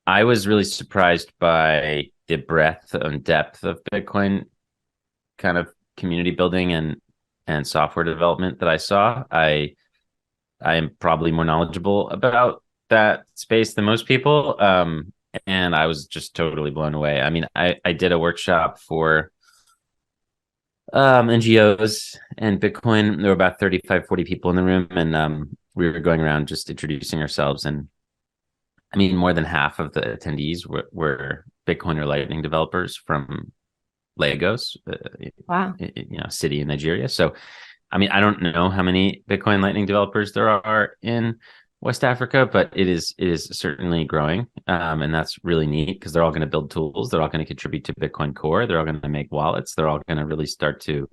I was really surprised by the breadth and depth of Bitcoin kind of community building and software development that I saw. I am probably more knowledgeable about that space than most people. And I was just totally blown away. I mean, I did a workshop for NGOs and Bitcoin. There were about 35, 40 people in the room, and we were going around just introducing ourselves. And I mean, more than half of the attendees were Bitcoin or Lightning developers from Lagos, Wow. city in Nigeria. So, I mean, I don't know how many Bitcoin Lightning developers there are in West Africa, but it is certainly growing, and that's really neat because they're all going to build tools. They're all going to contribute to Bitcoin Core. They're all going to make wallets. They're all going to really start to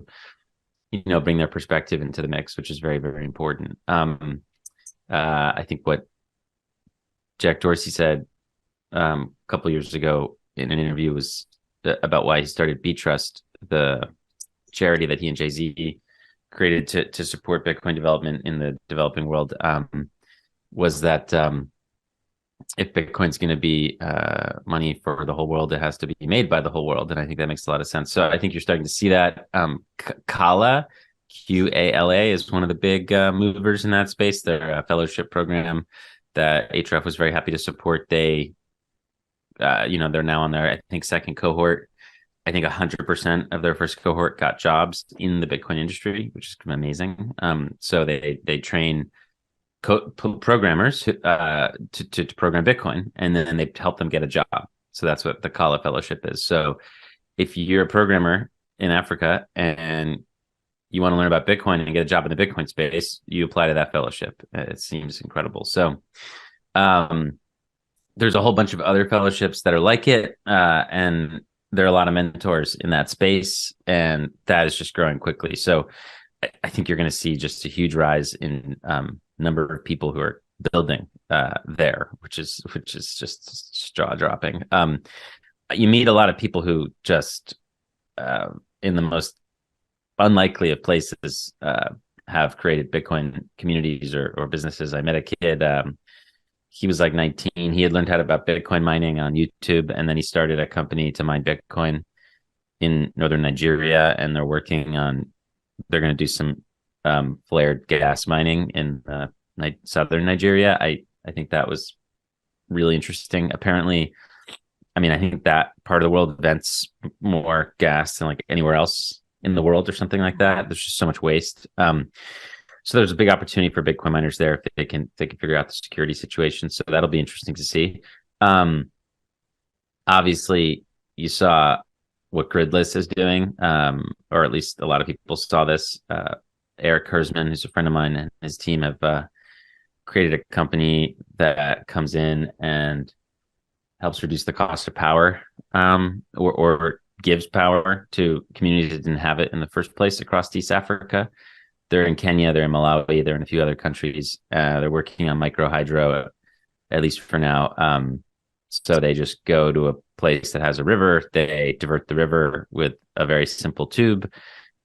bring their perspective into the mix, which is very, very important. I think what Jack Dorsey said a couple of years ago in an interview was about why he started B Trust, the charity that he and Jay Z created to support Bitcoin development in the developing world. Was that if Bitcoin's going to be money for the whole world, it has to be made by the whole world, and I think that makes a lot of sense. So I think you're starting to see that. Kala, QALA, is one of the big movers in that space. Their fellowship program that Ahrefs was very happy to support. They're now on their, I think, second cohort. I think 100% of their first cohort got jobs in the Bitcoin industry, which is amazing. So they train programmers to program Bitcoin, and then they help them get a job. So that's what the Kala Fellowship is. So if you're a programmer in Africa and you want to learn about Bitcoin and get a job in the Bitcoin space, you apply to that fellowship. It seems incredible. So there's a whole bunch of other fellowships that are like it, and there are a lot of mentors in that space, and that is just growing quickly. So I think you're going to see just a huge rise in number of people who are building there, which is just jaw dropping. You meet a lot of people who just in the most unlikely of places have created Bitcoin communities or businesses. I met a kid. He was like 19. He had learned how about Bitcoin mining on YouTube, and then he started a company to mine Bitcoin in northern Nigeria, and they're going to do some flared gas mining in southern Nigeria. I think that was really interesting. Apparently, I mean, I think that part of the world vents more gas than like anywhere else in the world or something like that. There's just so much waste. So there's a big opportunity for Bitcoin miners there if they can figure out the security situation. So that'll be interesting to see. Um, Obviously, you saw what Gridless is doing, or at least a lot of people saw this. Eric Hersman, who's a friend of mine, and his team have created a company that comes in and helps reduce the cost of power, or gives power to communities that didn't have it in the first place across East Africa. They're in Kenya, they're in Malawi, they're in a few other countries. They're working on micro hydro, at least for now. So they just go to a place that has a river. They divert the river with a very simple tube.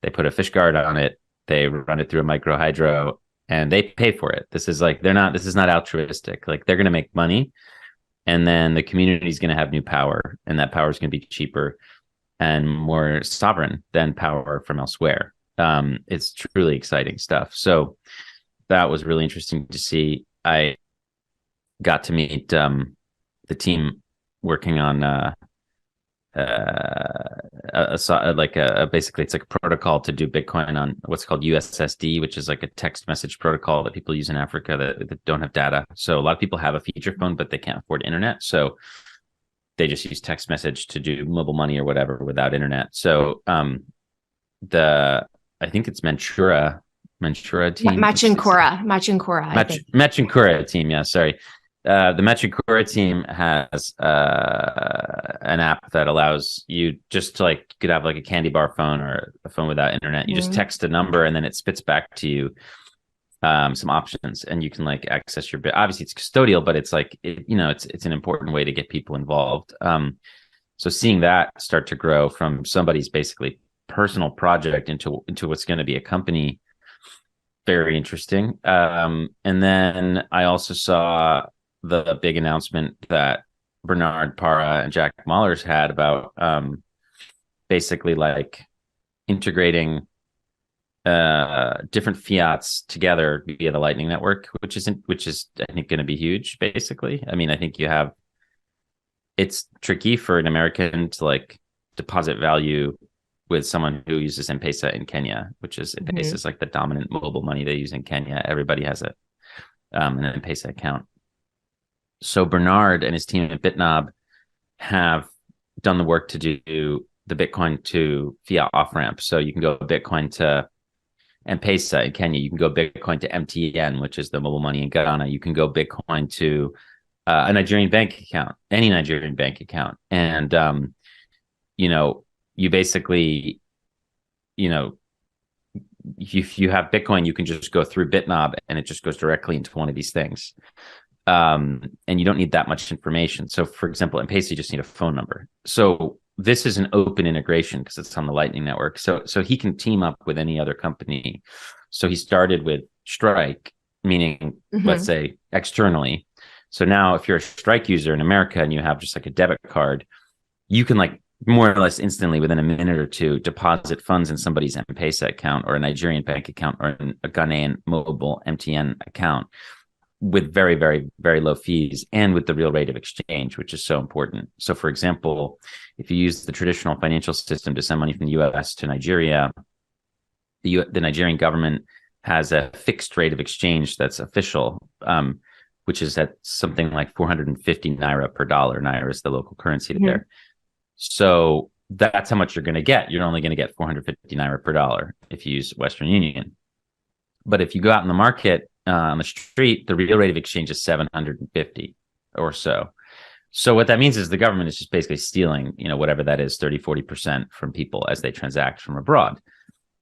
They put a fish guard on it. They run it through a micro hydro, and they pay for it. This is not altruistic. Like, they're going to make money, and then the community is going to have new power, and that power is going to be cheaper and more sovereign than power from elsewhere. It's truly exciting stuff. So that was really interesting to see. I got to meet the team working on basically it's like a protocol to do Bitcoin on what's called USSD, which is like a text message protocol that people use in Africa that don't have data. So a lot of people have a feature phone, but they can't afford internet. So they just use text message to do mobile money or whatever without internet. So the I think it's Manchura team. Machinkora, I think. Machinkura team. Yeah, sorry. The Machinkura team has an app that allows you just to you could have like a candy bar phone or a phone without internet. You just text a number and then it spits back to you some options, and you can access your bit. Obviously, it's custodial, but it's it's an important way to get people involved. So seeing that start to grow from somebody's basically personal project into what's going to be a company, very interesting. And then I also saw the big announcement that Bernard Para and Jack Mallers had about basically like integrating different fiats together via the Lightning Network, which is I think going to be huge. Basically, I mean, I think it's tricky for an American to like deposit value with someone who uses M-Pesa in Kenya, which is M-Pesa is like the dominant mobile money they use in Kenya. Everybody has an M-Pesa account. So Bernard and his team at BitNob have done the work to do the Bitcoin to fiat off ramp. So you can go Bitcoin to M-Pesa in Kenya. You can go Bitcoin to MTN, which is the mobile money in Ghana. You can go Bitcoin to a Nigerian bank account, any Nigerian bank account. And, you basically, if you have Bitcoin, you can just go through BitNob and it just goes directly into one of these things. And you don't need that much information. So, for example, in M-Pesa, you just need a phone number. So this is an open integration because it's on the Lightning Network. So he can team up with any other company. So he started with Strike, meaning, let's say, externally. So now if you're a Strike user in America and you have just like a debit card, you can like more or less instantly within a minute or two deposit funds in somebody's M-Pesa account or a Nigerian bank account or a Ghanaian mobile MTN account with very, very, very low fees and with the real rate of exchange, which is so important. So, for example, if you use the traditional financial system to send money from the US to Nigeria, the Nigerian government has a fixed rate of exchange that's official, which is at something like 450 naira per dollar. Naira is the local currency there. So that's how much you're going to get. You're only going to get 450 naira per dollar if you use Western Union. But if you go out in the market, on the street, the real rate of exchange is 750 or so. So what that means is the government is just basically stealing, whatever that is, 30, 40% from people as they transact from abroad.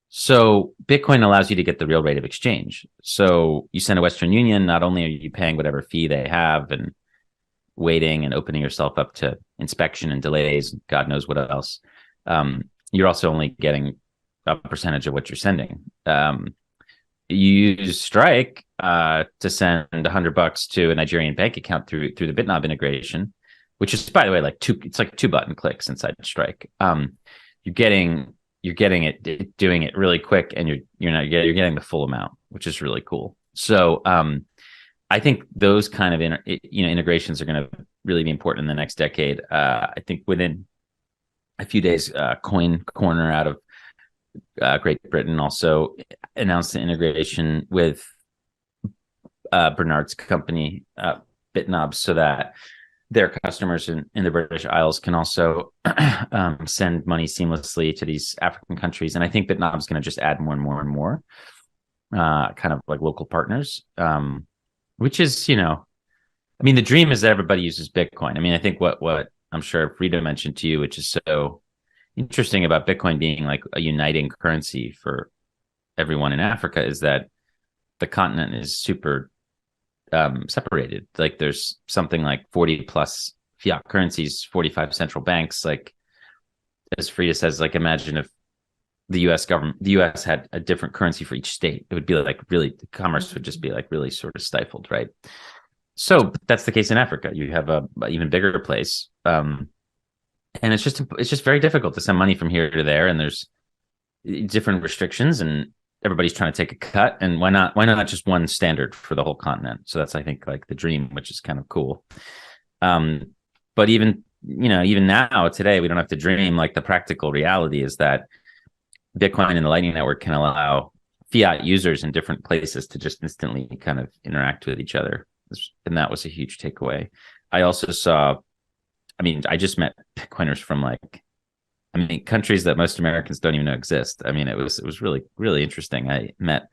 So Bitcoin allows you to get the real rate of exchange. So you send a Western Union, not only are you paying whatever fee they have and waiting and opening yourself up to inspection and delays, God knows what else, you're also only getting a percentage of what you're sending. You use Strike to send $100 to a Nigerian bank account through the BitNob integration, which is, by the way, it's like 2 button clicks inside Strike. You're getting it, doing it really quick, and you're getting the full amount, which is really cool. So I think those kind of integrations are going to really be important in the next decade. I think within a few days, Coin Corner out of Great Britain also announced the integration with Bernard's company, BitNob, so that their customers in the British Isles can also send money seamlessly to these African countries. And I think BitNob is going to just add more and more and more kind of like local partners, which is, the dream is that everybody uses Bitcoin. I mean, I think what I'm sure Frida mentioned to you, which is so interesting about Bitcoin being like a uniting currency for everyone in Africa, is that the continent is super separated. Like there's something like 40 plus fiat currencies, 45 central banks. Like as Frida says, like imagine if the US had a different currency for each state. It would be like really, commerce would just be like really sort of stifled, right? So that's the case in Africa. You have a even bigger place. And it's just very difficult to send money from here to there, and there's different restrictions, and everybody's trying to take a cut. And why not just one standard for the whole continent? So that's, I think, like the dream, which is kind of cool. But even now today, we don't have to dream. Like the practical reality is that Bitcoin and the Lightning Network can allow fiat users in different places to just instantly kind of interact with each other, and that was a huge takeaway. I also saw. I just met Bitcoiners from countries that most Americans don't even know exist. It was really, really interesting. I met